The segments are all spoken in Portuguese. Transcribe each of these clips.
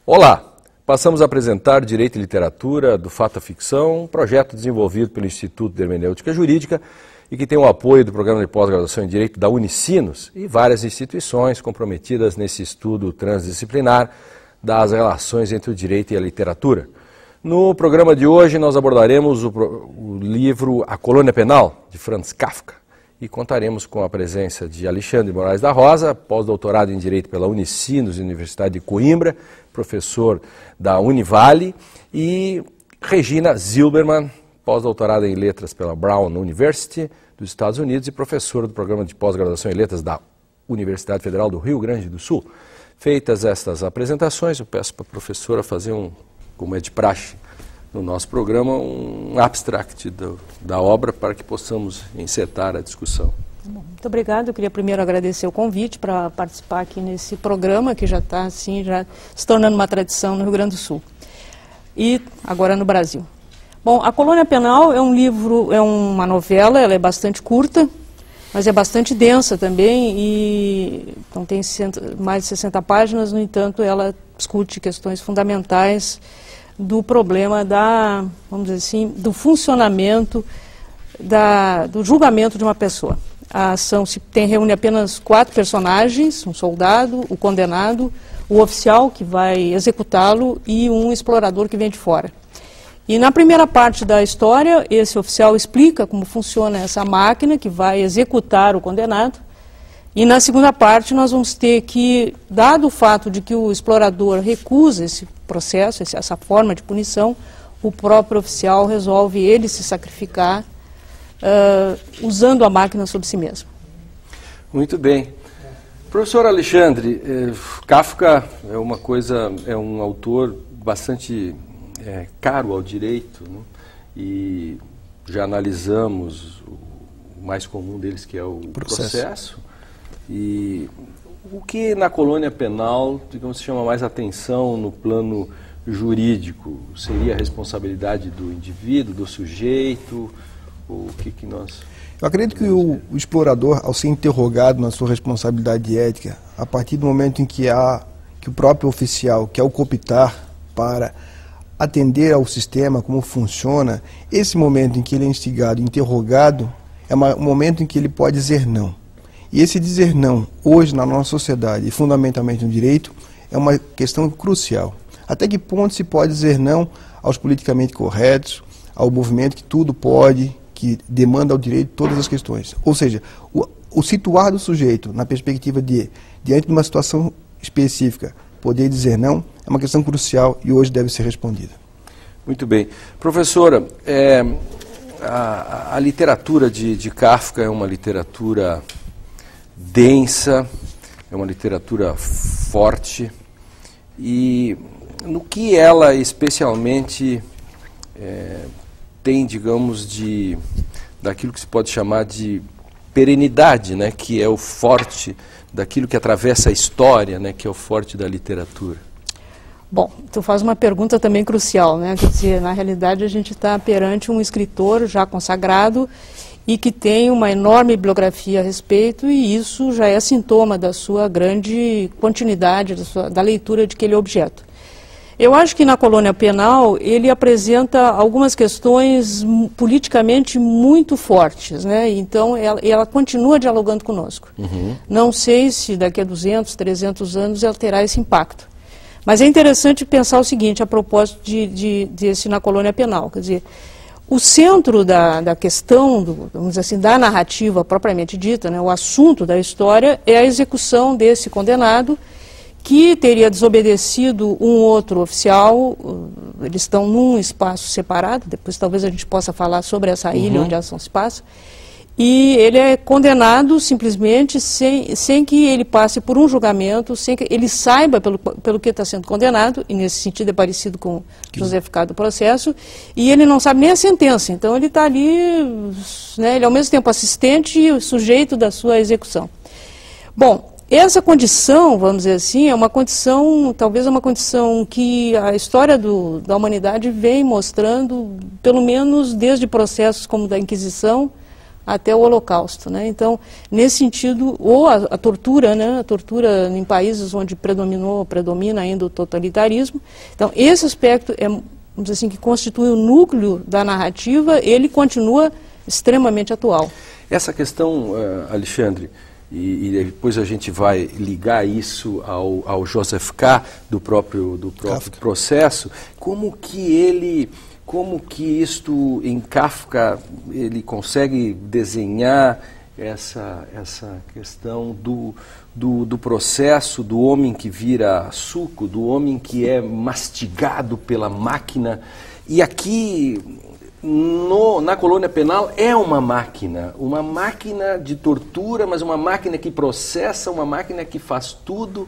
Olá! Passamos a apresentar Direito e Literatura do Fato à Ficção, um projeto desenvolvido pelo Instituto de Hermenêutica Jurídica e que tem o apoio do Programa de Pós-Graduação em Direito da Unicinos e várias instituições comprometidas nesse estudo transdisciplinar das relações entre o direito e a literatura. No programa de hoje nós abordaremos o livro A Colônia Penal, de Franz Kafka, e contaremos com a presença de Alexandre Moraes da Rosa, pós-doutorado em Direito pela Unicinos, Universidade de Coimbra, professor da Univale, e Regina Zilberman, pós-doutorada em Letras pela Brown University dos Estados Unidos e professora do Programa de Pós-Graduação em Letras da Universidade Federal do Rio Grande do Sul. Feitas estas apresentações, eu peço para a professora fazer como é de praxe no nosso programa, um abstract da obra para que possamos encetar a discussão. Muito obrigada. Eu queria primeiro agradecer o convite para participar aqui nesse programa que já está assim, já se tornando uma tradição no Rio Grande do Sul e agora no Brasil. Bom, A Colônia Penal é um livro, é uma novela, ela é bastante curta, mas é bastante densa também e então tem mais de 60 páginas, no entanto ela discute questões fundamentais do problema vamos dizer assim, do funcionamento do julgamento de uma pessoa. A ação reúne apenas 4 personagens, um soldado, o condenado, o oficial que vai executá-lo e um explorador que vem de fora. E na primeira parte da história, esse oficial explica como funciona essa máquina que vai executar o condenado. E na segunda parte nós vamos ter que, dado o fato de que o explorador recusa esse processo, essa forma de punição, o próprio oficial resolve ele se sacrificar usando a máquina sobre si mesmo. Muito bem. Professor Alexandre, Kafka é um autor bastante caro ao direito, né? E já analisamos o mais comum deles, que é o processo. E o que na colônia penal, digamos, chama mais atenção no plano jurídico? Seria a responsabilidade do indivíduo, do sujeito? O que nós... Eu acredito que o explorador, ao ser interrogado na sua responsabilidade ética, a partir do momento em que o próprio oficial quer o cooptar para atender ao sistema, como funciona, esse momento em que ele é instigado, interrogado, é um momento em que ele pode dizer não. E esse dizer não, hoje na nossa sociedade, e fundamentalmente no direito, é uma questão crucial. Até que ponto se pode dizer não aos politicamente corretos, ao movimento que tudo pode, que demanda ao direito todas as questões. Ou seja, o situar do sujeito na perspectiva diante de uma situação específica, poder dizer não, é uma questão crucial e hoje deve ser respondida. Muito bem. Professora, a literatura de Kafka é uma literatura densa, é uma literatura forte, e no que ela especialmente tem, digamos, daquilo que se pode chamar de perenidade, né, que é o forte daquilo que atravessa a história, né, que é o forte da literatura? Bom, tu faz uma pergunta também crucial, né? Quer dizer, na realidade a gente está perante um escritor já consagrado e que tem uma enorme bibliografia a respeito, e isso já é sintoma da sua grande continuidade, da leitura de aquele objeto. Eu acho que na colônia penal ele apresenta algumas questões politicamente muito fortes, né? Então ela continua dialogando conosco. Uhum. Não sei se daqui a 200, 300 anos ela terá esse impacto. Mas é interessante pensar o seguinte, a propósito desse na colônia penal, quer dizer, o centro da questão, vamos dizer assim, da narrativa propriamente dita, né, o assunto da história é a execução desse condenado que teria desobedecido um outro oficial. Eles estão num espaço separado, depois talvez a gente possa falar sobre essa ilha onde a ação se passa. E ele é condenado simplesmente sem que ele passe por um julgamento, sem que ele saiba pelo que está sendo condenado, e nesse sentido é parecido com o José Ficado do processo, e ele não sabe nem a sentença, então ele está ali, né, ele é ao mesmo tempo assistente e sujeito da sua execução. Bom, essa condição, vamos dizer assim, é uma condição, talvez uma condição que a história da humanidade vem mostrando, pelo menos desde processos como o da Inquisição, até o Holocausto, né? Então, nesse sentido, ou a tortura, né? A tortura em países onde predomina ainda o totalitarismo. Então, esse aspecto é, vamos dizer assim, que constitui o núcleo da narrativa, ele continua extremamente atual. Essa questão, Alexandre, e depois a gente vai ligar isso ao Joseph K. do próprio processo, como que isto em Kafka ele consegue desenhar essa questão do processo, do homem que vira suco, do homem que é mastigado pela máquina. E aqui, na colônia penal, é uma máquina de tortura, mas uma máquina que processa, uma máquina que faz tudo.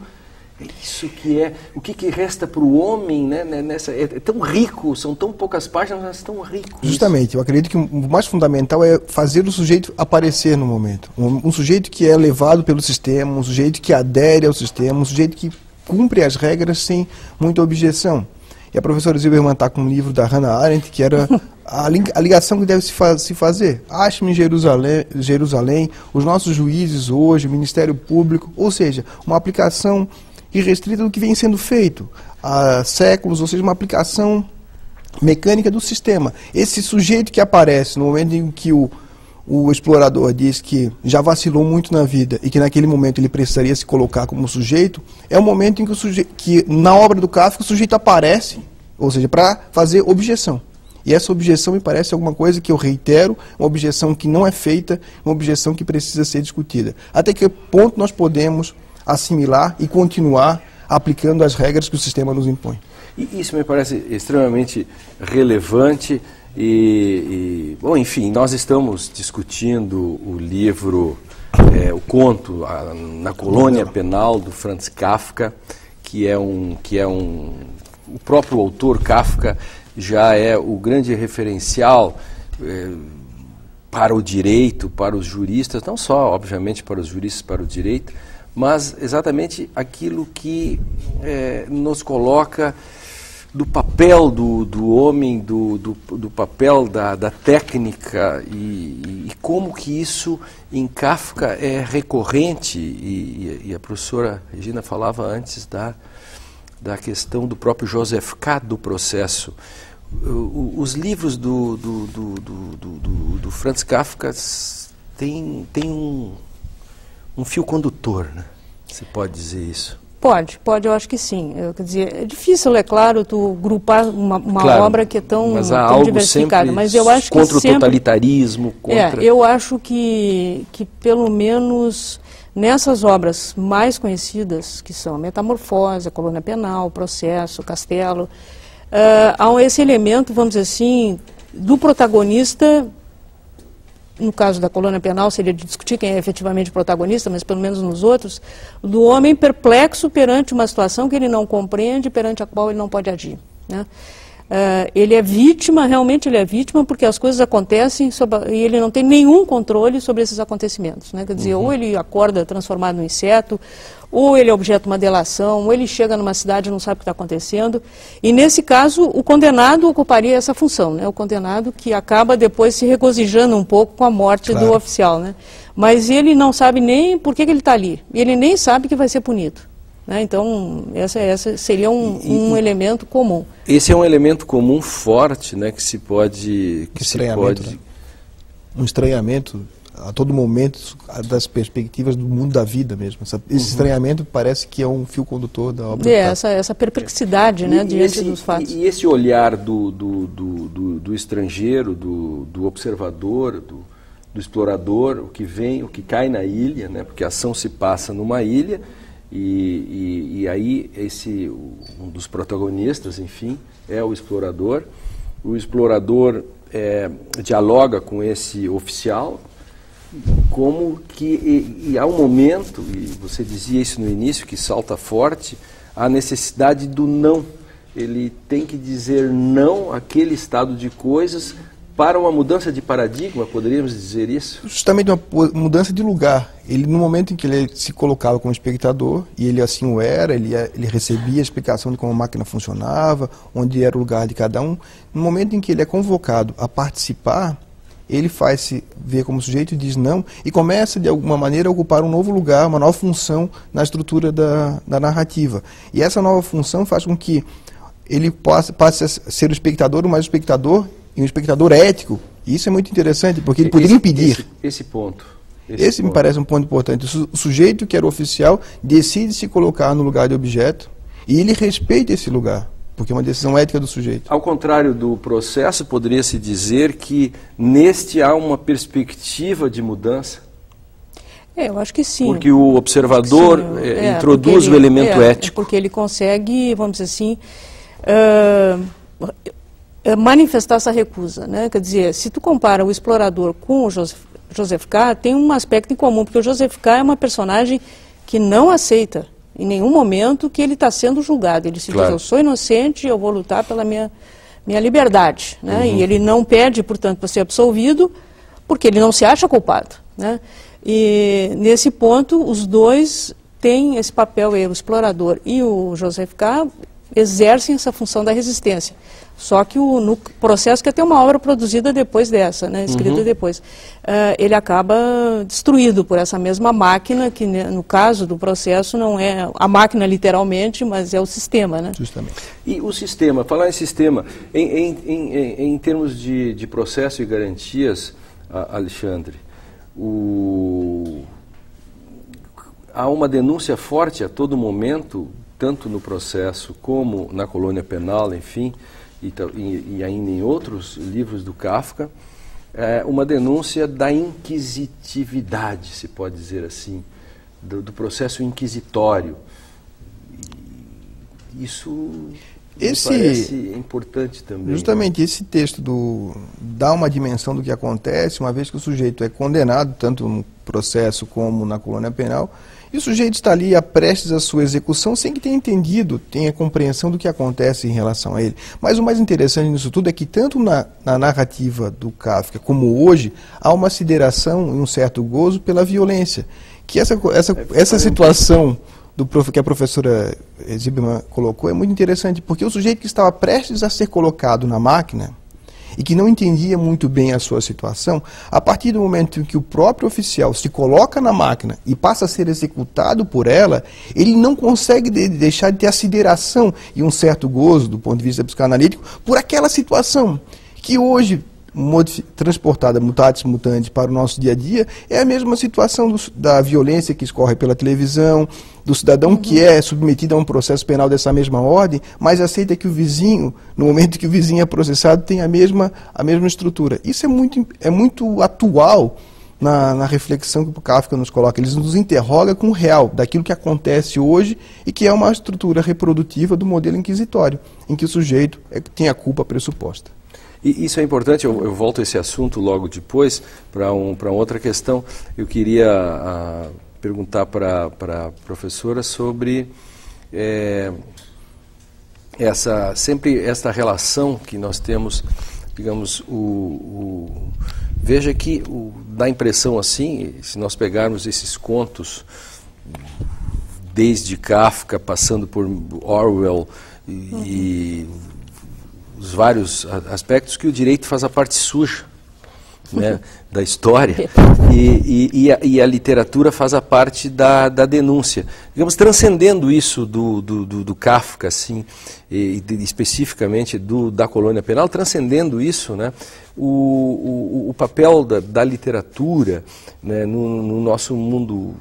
É isso que é, o que resta para o homem, né, é tão rico, são tão poucas páginas, mas tão rico. Justamente, eu acredito que o mais fundamental é fazer o sujeito aparecer no momento. Um sujeito que é levado pelo sistema, um sujeito que adere ao sistema, um sujeito que cumpre as regras sem muita objeção. E a professora Zilberman está com um livro da Hannah Arendt, que era a ligação que deve se fazer. Ache-me em Jerusalém, os nossos juízes hoje, o Ministério Público, ou seja, uma aplicação irrestrita do que vem sendo feito há séculos, ou seja, uma aplicação mecânica do sistema. Esse sujeito que aparece no momento em que o explorador diz que já vacilou muito na vida e que naquele momento ele precisaria se colocar como sujeito, é o momento em que na obra do Kafka o sujeito aparece, ou seja, para fazer objeção. E essa objeção me parece alguma coisa que eu reitero, uma objeção que não é feita, uma objeção que precisa ser discutida. Até que ponto nós podemos assimilar e continuar aplicando as regras que o sistema nos impõe. E isso me parece extremamente relevante bom, enfim, nós estamos discutindo o livro, o conto Na Colônia Penal, do Franz Kafka, o próprio autor Kafka já é o grande referencial para o direito, para os juristas, não só, obviamente, para os juristas, para o direito, mas exatamente aquilo que nos coloca do papel do homem, do papel da técnica e como que isso em Kafka é recorrente. E a professora Regina falava antes da questão do próprio Joseph K. do processo. Os livros do Franz Kafka têm um fio condutor, né? Você pode dizer isso? Pode, eu acho que sim. Quer dizer, é difícil, é claro, tu grupar uma claro, obra que é tão algo diversificada, mas eu acho contra que sempre, o totalitarismo, contra... eu acho que pelo menos nessas obras mais conhecidas, que são a Metamorfose, a Colônia Penal, o Processo, o Castelo, há esse elemento, vamos dizer assim, do protagonista. No caso da colônia penal, seria de discutir quem é efetivamente o protagonista, mas pelo menos nos outros, do homem perplexo perante uma situação que ele não compreende, perante a qual ele não pode agir, né? Ele é vítima, realmente ele é vítima, porque as coisas acontecem e ele não tem nenhum controle sobre esses acontecimentos, né? Quer dizer, ou ele acorda transformado num inseto, ou ele é objeto de uma delação, ou ele chega numa cidade e não sabe o que está acontecendo. E nesse caso, o condenado ocuparia essa função, né? O condenado que acaba depois se regozijando um pouco com a morte do oficial, né? Mas ele não sabe nem por que ele está ali, ele nem sabe que vai ser punido. Né? Então, essa seria um elemento comum. Esse é um elemento comum forte, né, que se pode... Né? Um estranhamento a todo momento das perspectivas do mundo da vida mesmo. Esse estranhamento parece que é um fio condutor da obra. Essa perplexidade, né, diante dos fatos. E esse olhar do estrangeiro, do observador, do explorador, o que vem, o que cai na ilha, né, porque a ação se passa numa ilha. E aí um dos protagonistas, enfim, é o explorador. O explorador dialoga com esse oficial, como que há um momento, e você dizia isso no início, que salta forte, a necessidade do não. Ele tem que dizer não àquele estado de coisas para uma mudança de paradigma, poderíamos dizer isso? Justamente uma mudança de lugar. Ele, no momento em que ele se colocava como espectador, e ele assim o era, ele recebia a explicação de como a máquina funcionava, onde era o lugar de cada um. No momento em que ele é convocado a participar, ele faz-se ver como sujeito e diz não, e começa de alguma maneira a ocupar um novo lugar, uma nova função na estrutura da narrativa. E essa nova função faz com que ele passe a ser o espectador, mas o espectador e um espectador ético. E isso é muito interessante, porque ele poderia impedir. Esse ponto. Esse me parece um ponto importante. O sujeito que era oficial decide se colocar no lugar de objeto e ele respeita esse lugar, porque é uma decisão ética do sujeito. Ao contrário do processo, poderia-se dizer que neste há uma perspectiva de mudança? Eu acho que sim. Porque o observador introduz o elemento ético. Porque ele consegue, vamos dizer assim, manifestar essa recusa, né? Quer dizer, se tu compara o explorador com o Joseph K., tem um aspecto em comum, porque o Joseph K. é uma personagem que não aceita em nenhum momento que ele está sendo julgado. Ele se diz, eu sou inocente, eu vou lutar pela minha liberdade, né? E ele não pede, portanto, para ser absolvido, porque ele não se acha culpado, né? E nesse ponto, os dois têm esse papel, o explorador e o Joseph K. exercem essa função da resistência. Só que no processo, que é até uma obra produzida depois dessa, né, escrita depois, ele acaba destruído por essa mesma máquina, que no caso do processo não é a máquina literalmente, mas é o sistema, né? Justamente. E o sistema, falar em sistema, em termos de processo e garantias, Alexandre, há uma denúncia forte a todo momento, tanto no processo como na colônia penal, enfim, e ainda em outros livros do Kafka, uma denúncia da inquisitividade, se pode dizer assim, do processo inquisitório. Isso me parece importante também. Justamente, né? Esse texto dá uma dimensão do que acontece, uma vez que o sujeito é condenado, tanto no processo como na colônia penal, e o sujeito está ali prestes à sua execução sem que tenha entendido, tenha compreensão do que acontece em relação a ele. Mas o mais interessante nisso tudo é que tanto na narrativa do Kafka como hoje, há uma sideração e um certo gozo pela violência. Que essa situação que a professora Zibman colocou é muito interessante, porque o sujeito que estava prestes a ser colocado na máquina e que não entendia muito bem a sua situação, a partir do momento em que o próprio oficial se coloca na máquina e passa a ser executado por ela, ele não consegue deixar de ter a sideração e um certo gozo, do ponto de vista psicanalítico, por aquela situação que hoje, transportada mutatis mutandis para o nosso dia a dia, é a mesma situação da violência que escorre pela televisão, do cidadão que é submetido a um processo penal dessa mesma ordem, mas aceita que o vizinho, no momento que o vizinho é processado, tem a mesma estrutura. Isso é muito atual na reflexão que o Kafka nos coloca. Ele nos interroga com o real, daquilo que acontece hoje e que é uma estrutura reprodutiva do modelo inquisitório, em que o sujeito tem a culpa pressuposta. E isso é importante, eu volto a esse assunto logo depois, para outra questão. Eu queria perguntar para a professora sobre sempre esta relação que nós temos, digamos, veja que dá a impressão assim, se nós pegarmos esses contos, desde Kafka, passando por Orwell e os vários aspectos, que o direito faz a parte suja, né, da história e a literatura faz a parte da denúncia. Digamos, transcendendo isso do Kafka, assim, e especificamente da colônia penal, transcendendo isso, né, o papel da literatura, né, no nosso mundo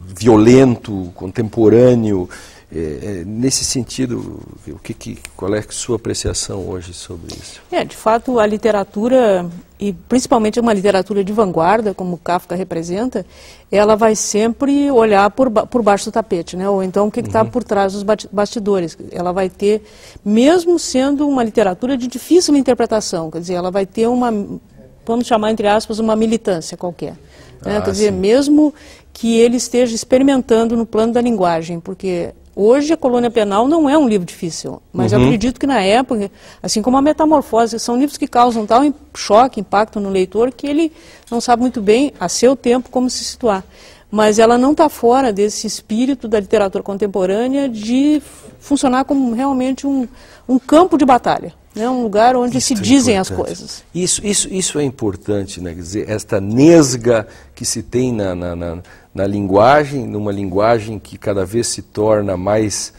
violento, contemporâneo. Nesse sentido, qual é a sua apreciação hoje sobre isso? De fato, a literatura, e principalmente uma literatura de vanguarda, como Kafka representa, ela vai sempre olhar por baixo do tapete, né? Ou então o que está por trás dos bastidores. Ela vai ter, mesmo sendo uma literatura de difícil interpretação, quer dizer, ela vai ter vamos chamar entre aspas, uma militância qualquer. Né? Quer dizer, mesmo que ele esteja experimentando no plano da linguagem, porque hoje a colônia penal não é um livro difícil, mas eu acredito que na época, assim como a Metamorfose, são livros que causam tal choque, impacto no leitor, que ele não sabe muito bem, a seu tempo, como se situar. Mas ela não está fora desse espírito da literatura contemporânea de funcionar como realmente um campo de batalha. É um lugar onde se dizem as coisas. Isso é importante, né? Quer dizer, esta nesga que se tem na linguagem, numa linguagem que cada vez se torna mais...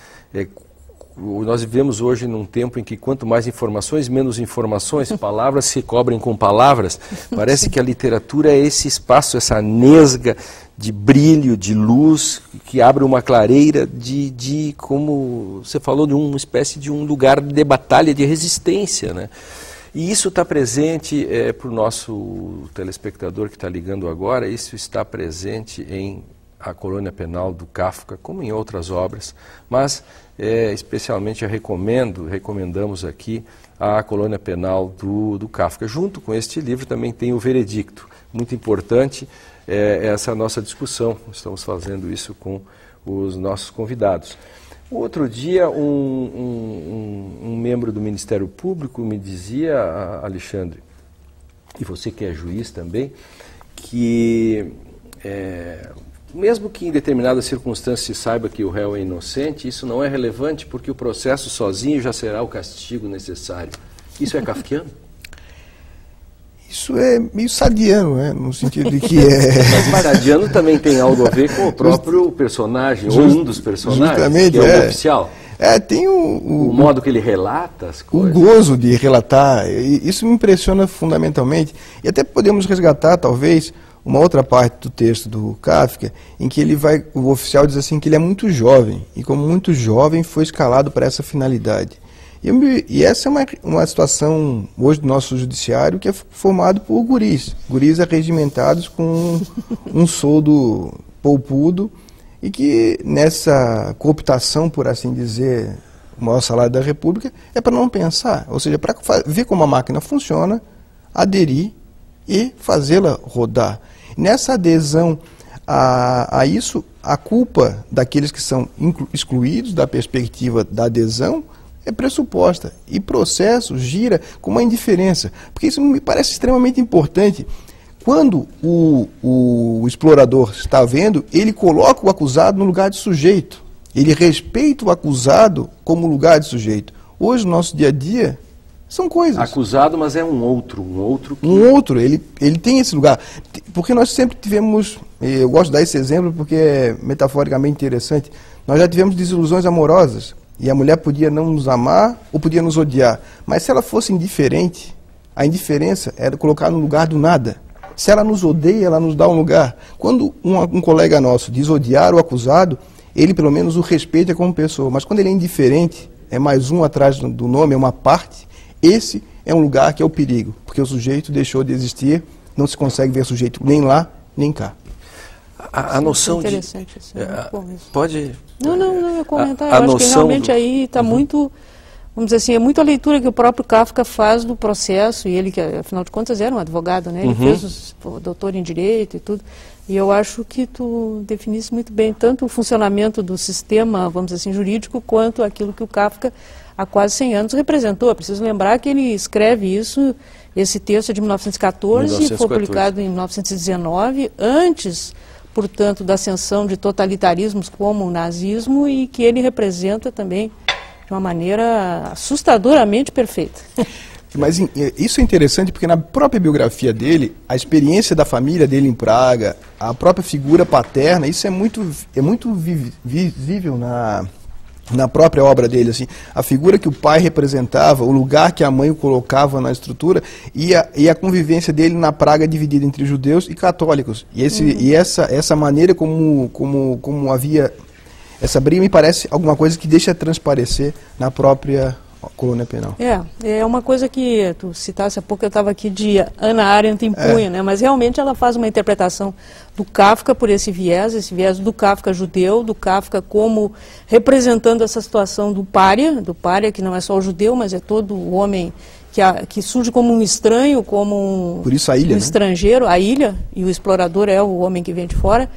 nós vivemos hoje num tempo em que quanto mais informações, menos informações, palavras se cobrem com palavras. Parece que a literatura é esse espaço, essa nesga de brilho, de luz, que abre uma clareira como você falou, de uma espécie de um lugar de batalha, de resistência, né? E isso está presente para o nosso telespectador que está ligando agora, isso está presente em A Colônia Penal do Kafka, como em outras obras, mas especialmente recomendamos aqui A Colônia Penal do Kafka. Junto com este livro também tem o Veredicto, muito importante essa nossa discussão, estamos fazendo isso com os nossos convidados. O outro dia, um membro do Ministério Público me dizia, Alexandre, e você que é juiz também, que mesmo que em determinadas circunstâncias se saiba que o réu é inocente, isso não é relevante porque o processo sozinho já será o castigo necessário. Isso é kafkiano? Isso é meio sadiano, né? No sentido de que Mas sadiano também tem algo a ver com o próprio personagem, ou um dos personagens, justamente, que é o oficial. Tem o modo que ele relata as coisas. O gozo de relatar, isso me impressiona fundamentalmente. E até podemos resgatar, talvez, uma outra parte do texto do Kafka, em que o oficial diz assim que ele é muito jovem, e como muito jovem foi escalado para essa finalidade. E essa é uma situação hoje do nosso judiciário que é formado por guris arregimentados com um soldo poupudo e que nessa cooptação, por assim dizer, o maior salário da República é para não pensar, ou seja, para ver como a máquina funciona, aderir e fazê-la rodar. Nessa adesão a isso, a culpa daqueles que são excluídos da perspectiva da adesão é pressuposta, e processo gira com uma indiferença, porque isso me parece extremamente importante. Quando o explorador está vendo, ele coloca o acusado no lugar de sujeito, ele respeita o acusado como lugar de sujeito. Hoje, no nosso dia a dia, são coisas. Acusado, mas é um outro que... Um outro, ele tem esse lugar, porque nós sempre tivemos, eu gosto de dar esse exemplo porque é metaforicamente interessante, nós já tivemos desilusões amorosas, e a mulher podia não nos amar ou podia nos odiar. Mas se ela fosse indiferente, a indiferença era colocar no lugar do nada. Se ela nos odeia, ela nos dá um lugar. Quando um colega nosso diz odiar o acusado, ele pelo menos o respeita como pessoa. Mas quando ele é indiferente, é mais um atrás do nome, é uma parte, esse é um lugar que é o perigo. Porque o sujeito deixou de existir, não se consegue ver sujeito nem lá, nem cá. A noção de... Interessante isso. Pode... Não, eu ia comentar. Eu acho que realmente aí está muito, vamos dizer assim, é muito a leitura que o próprio Kafka faz do processo, e ele, que afinal de contas era um advogado, né? Ele fez o doutor em Direito e tudo, e eu acho que tu definisse muito bem tanto o funcionamento do sistema, vamos dizer assim, jurídico, quanto aquilo que o Kafka há quase 100 anos representou. É preciso lembrar que ele escreve esse texto é de 1914, foi publicado em 1919, antes... portanto, da ascensão de totalitarismos como o nazismo, e que ele representa também de uma maneira assustadoramente perfeita. Mas isso é interessante porque na própria biografia dele, a experiência da família dele em Praga, a própria figura paterna, isso é muito visível na própria obra dele, assim, a figura que o pai representava, o lugar que a mãe o colocava na estrutura e a convivência dele na Praga dividida entre judeus e católicos. E essa maneira como havia essa briga me parece alguma coisa que deixa transparecer na própria colônia penal. É uma coisa que tu citasse há pouco, eu estava aqui de Hannah Arendt em punho, né? Mas realmente ela faz uma interpretação do Kafka por esse viés do Kafka judeu, do Kafka como representando essa situação do pária que não é só o judeu, mas é todo o homem que surge como um estranho, como por isso a ilha, um estrangeiro, a ilha, e o explorador é o homem que vem de fora.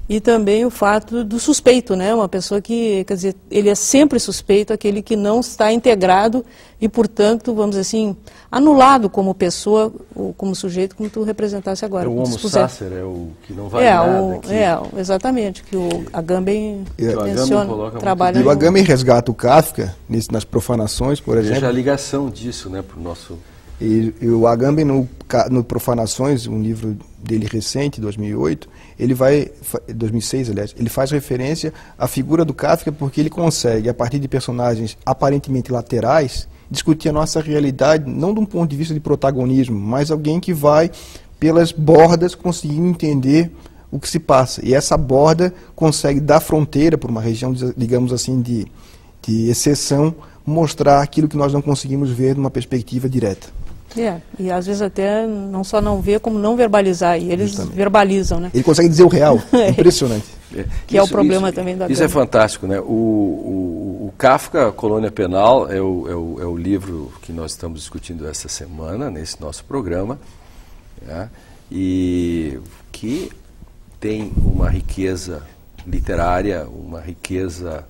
e também o fato do suspeito, né? Uma pessoa que, quer dizer, ele é sempre suspeito, aquele que não está integrado e, portanto, vamos dizer assim, anulado como pessoa, ou como sujeito, como tu representasse agora. É o homo sacer, é o que não vale nada. Exatamente, que o Agamben menciona, trabalha. E o Agamben resgata o Kafka nas Profanações, por exemplo. Veja a ligação disso, né, para o nosso... E o Agamben, no Profanações, um livro dele recente, 2008, 2006, aliás, ele faz referência à figura do Kafka porque ele consegue, a partir de personagens aparentemente laterais, discutir a nossa realidade, não de um ponto de vista de protagonismo, mas alguém que vai pelas bordas conseguindo entender o que se passa. E essa borda consegue, da fronteira, por uma região, digamos assim, de exceção, mostrar aquilo que nós não conseguimos ver numa perspectiva direta. E às vezes até não só não ver, como não verbalizar, e eles verbalizam, né? Ele consegue dizer o real, impressionante. Que é o problema também da Isso é fantástico, né? O Kafka, Colônia Penal, é o livro que nós estamos discutindo essa semana, nesse nosso programa, né? E que tem uma riqueza literária, uma riqueza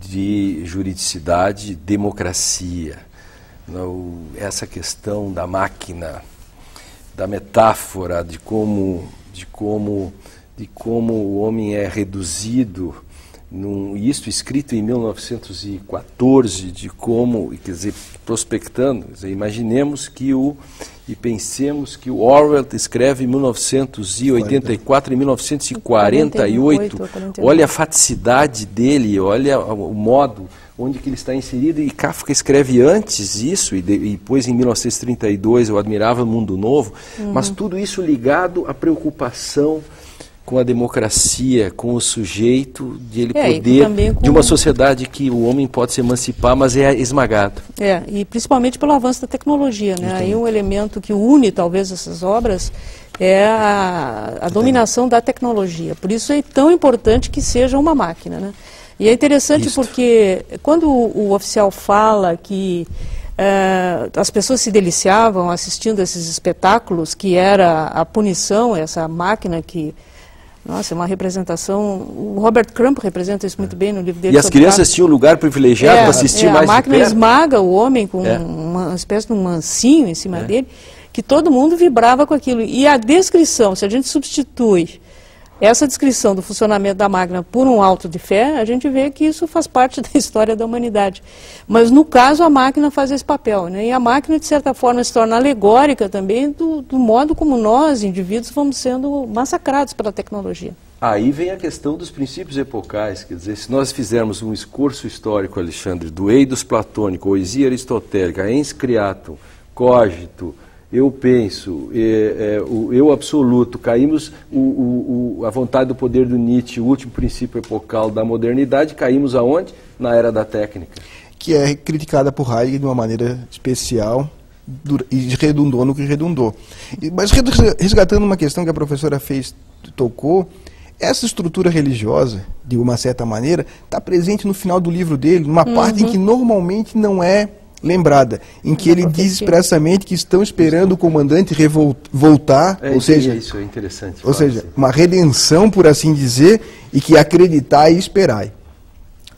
de juridicidade, democracia. Essa questão da máquina, da metáfora, de como o homem é reduzido, isso escrito em 1914, de como, quer dizer, prospectando, quer dizer, imaginemos e pensemos que o Orwell escreve em 1984 e 1948, olha a faticidade dele, olha o modo onde que ele está inserido, e Kafka escreve antes isso, e depois em 1932, O Admirável Mundo Novo, mas tudo isso ligado à preocupação com a democracia, com o sujeito, de ele poder, de uma sociedade que o homem pode se emancipar, mas é esmagado. E principalmente pelo avanço da tecnologia, né? Aí um elemento que une talvez essas obras é a dominação da tecnologia. Por isso é tão importante que seja uma máquina, né? E é interessante porque quando o oficial fala que as pessoas se deliciavam assistindo esses espetáculos, que era a punição, essa máquina que... Nossa, é uma representação... O Robert Crumb representa isso muito bem no livro dele. E as crianças tinham um lugar privilegiado para assistir mais de perto. A máquina esmaga o homem com uma espécie de um mansinho em cima dele, que todo mundo vibrava com aquilo. E a descrição, se a gente substitui essa descrição do funcionamento da máquina por um auto de fé, a gente vê que isso faz parte da história da humanidade. Mas, no caso, a máquina faz esse papel, né? E a máquina, de certa forma, se torna alegórica também do modo como nós, indivíduos, vamos sendo massacrados pela tecnologia. Aí vem a questão dos princípios epocais, quer dizer, se nós fizermos um esforço histórico, Alexandre, do eidos platônico, poesia aristotélica, ens creatum, cogito, eu penso, o eu absoluto, caímos a vontade do poder do Nietzsche, o último princípio epocal da modernidade, caímos aonde? Na era da técnica. Que é criticada por Heidegger de uma maneira especial e redundou no que redundou. Mas resgatando uma questão que a professora tocou, essa estrutura religiosa, de uma certa maneira, está presente no final do livro dele, numa parte em que normalmente não é lembrada, em que ele diz expressamente que estão esperando o comandante voltar, ou seja, isso é interessante. Ou seja, uma redenção, por assim dizer, e que acreditar e esperar.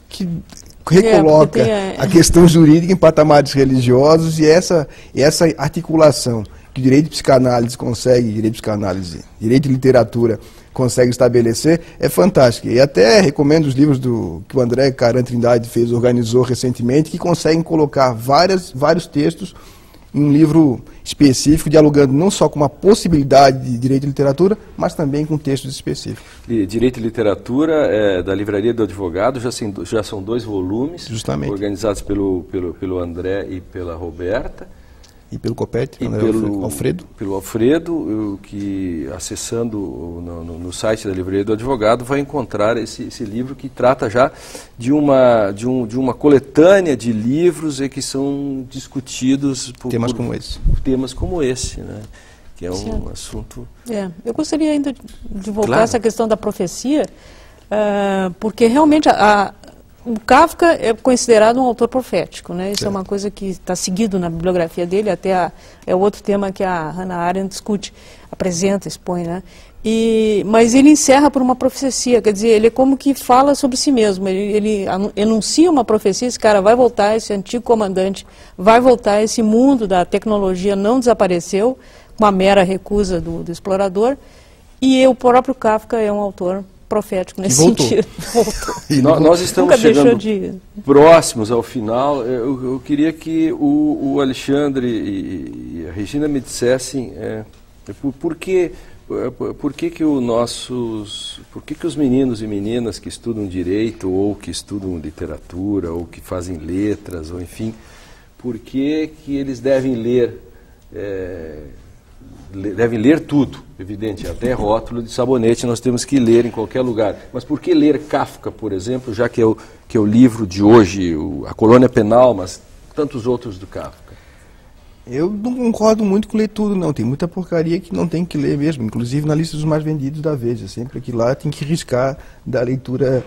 Que recoloca a questão jurídica em patamares religiosos e essa articulação que o direito de psicanálise consegue, direito de literatura consegue estabelecer, é fantástico. E até recomendo os livros que o André Caran Trindade organizou recentemente, que conseguem colocar vários textos em um livro específico, dialogando não só com uma possibilidade de direito e literatura, mas também com textos específicos. Direito e Literatura, da Livraria do Advogado, já são 2 volumes, justamente, organizados pelo André e pela Roberta. E pelo Copete, Alfredo. Pelo Alfredo, que acessando no site da Livraria do Advogado vai encontrar esse livro que trata já de uma coletânea de livros que são discutidos por temas como esse, né? Que é um assunto... Eu gostaria ainda de voltar a essa questão da profecia, porque realmente O Kafka é considerado um autor profético, né? Isso é uma coisa que está seguido na bibliografia dele, é outro tema que a Hannah Arendt discute, apresenta, expõe, né? Mas ele encerra por uma profecia, quer dizer, ele é como que fala sobre si mesmo, ele enuncia uma profecia, esse cara vai voltar, esse antigo comandante vai voltar, esse mundo da tecnologia não desapareceu, uma mera recusa do explorador, e o próprio Kafka é um autor profético nesse sentido. Nós estamos chegando próximos ao final. Eu queria que o Alexandre e a Regina me dissessem por que os meninos e meninas que estudam direito ou que estudam literatura ou que fazem letras, ou enfim, por que eles devem ler tudo, evidente, até rótulo de sabonete nós temos que ler em qualquer lugar. Mas por que ler Kafka, por exemplo, já que é o livro de hoje, A Colônia Penal, mas tantos outros do Kafka? Eu não concordo muito com ler tudo, não. Tem muita porcaria que não tem que ler mesmo, inclusive na lista dos mais vendidos da Veja. Sempre que lá tem que riscar da leitura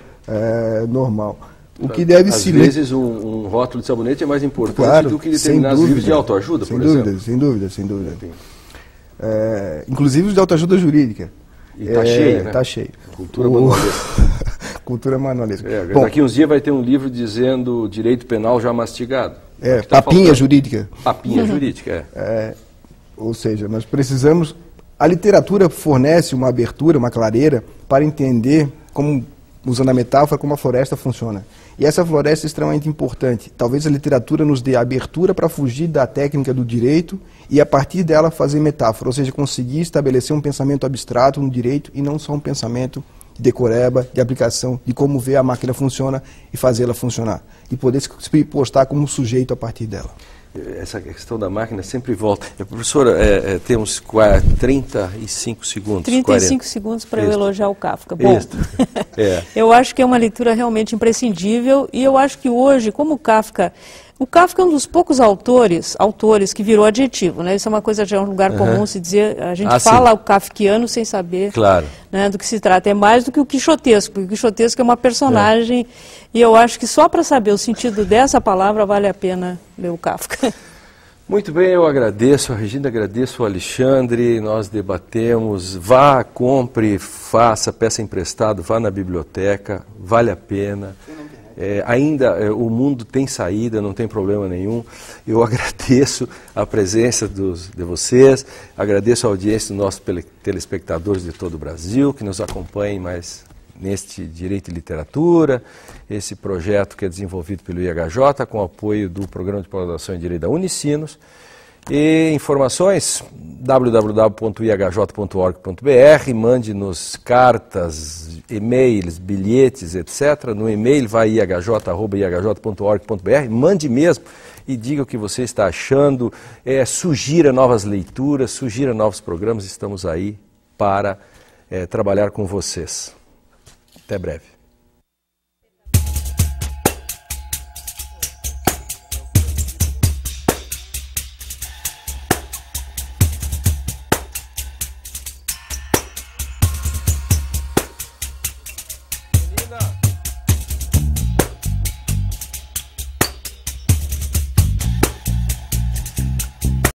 normal. O que deve se ler... Às vezes um rótulo de sabonete é mais importante do que determinados livros de autoajuda, por exemplo. Sem dúvida. Inclusive os de autoajuda jurídica. E está cheio, né? Está cheio. Cultura manualesca. Cultura manualesca. Daqui uns dias vai ter um livro dizendo direito penal já mastigado. Papinha jurídica. Papinha jurídica, Ou seja, nós precisamos... A literatura fornece uma abertura, uma clareira, para entender, usando a metáfora, como a floresta funciona. E essa floresta é extremamente importante. Talvez a literatura nos dê a abertura para fugir da técnica do direito e, a partir dela, fazer metáfora. Ou seja, conseguir estabelecer um pensamento abstrato no direito e não só um pensamento de decoreba, de aplicação, de como ver a máquina funciona e fazê-la funcionar. E poder se postar como sujeito a partir dela. Essa questão da máquina sempre volta. Professora, temos 35 segundos. 35 segundos para eu elogiar o Kafka. Bom, eu acho que é uma leitura realmente imprescindível e eu acho que hoje, como o Kafka é um dos poucos autores que virou adjetivo, né? Isso é uma coisa, já é um lugar comum se dizer, a gente fala o kafkiano sem saber né, do que se trata. É mais do que o quixotesco, porque o quixotesco é uma personagem e eu acho que só para saber o sentido dessa palavra vale a pena ler o Kafka. Muito bem, eu agradeço a Regina, agradeço o Alexandre, nós debatemos, vá, compre, faça, peça emprestado, vá na biblioteca, vale a pena. Ainda o mundo tem saída, não tem problema nenhum. Eu agradeço a presença de vocês, agradeço a audiência dos nossos telespectadores de todo o Brasil, que nos acompanhem mais neste Direito e Literatura, esse projeto que é desenvolvido pelo IHJ, com apoio do Programa de Pós-Graduação em Direito da Unicinos. E informações, www.ihj.org.br, mande-nos cartas, e-mails, bilhetes, etc. No e-mail vai ihj.org.br, mande mesmo e diga o que você está achando, sugira novas leituras, sugira novos programas, estamos aí para trabalhar com vocês. Até breve. Menina!